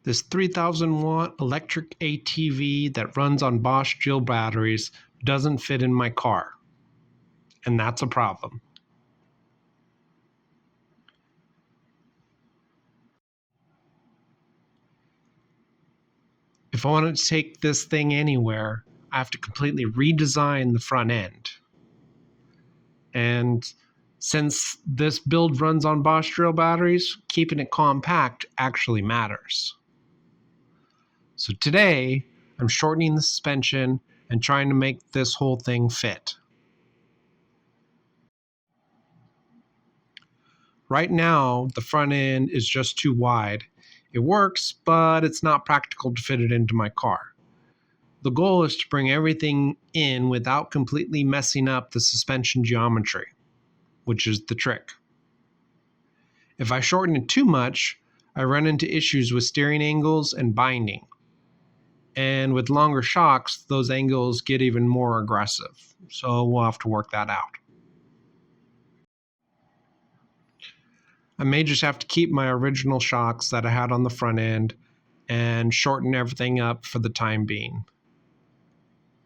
This 3,000 watt electric ATV that runs on Bosch drill batteries doesn't fit in my car. And that's a problem. If I want to take this thing anywhere, I have to completely redesign the front end. And since this build runs on Bosch drill batteries, keeping it compact actually matters. So today, I'm shortening the suspension and trying to make this whole thing fit. Right now, the front end is just too wide. It works, but it's not practical to fit it into my car. The goal is to bring everything in without completely messing up the suspension geometry, which is the trick. If I shorten it too much, I run into issues with steering angles and binding. And with longer shocks, those angles get even more aggressive. So we'll have to work that out. I may just have to keep my original shocks that I had on the front end and shorten everything up for the time being.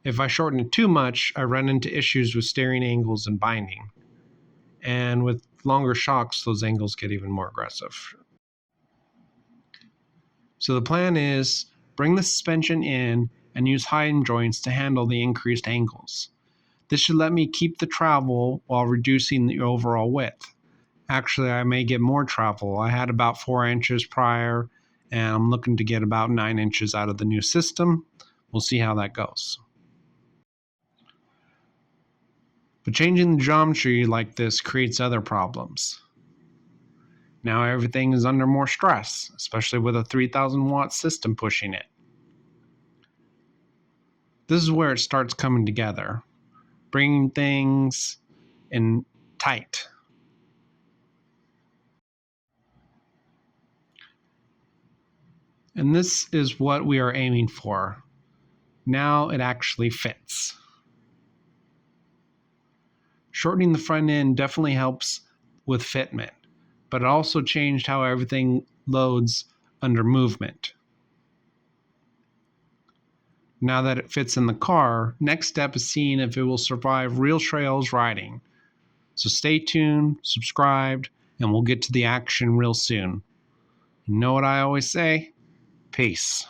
If I shorten it too much, I run into issues with steering angles and binding. And with longer shocks, those angles get even more aggressive. So the plan is bring the suspension in and use hime joints to handle the increased angles. This should let me keep the travel while reducing the overall width. Actually, I may get more travel. I had about 4 inches prior, and I'm looking to get about 9 inches out of the new system. We'll see how that goes. But changing the geometry like this creates other problems. Now everything is under more stress, especially with a 3,000 watt system pushing it. This is where it starts coming together, bringing things in tight. And this is what we are aiming for. Now it actually fits. Shortening the front end definitely helps with fitment, but it also changed how everything loads under movement. Now that it fits in the car, next step is seeing if it will survive real trails riding. So stay tuned, subscribed, and we'll get to the action real soon. You know what I always say? Peace.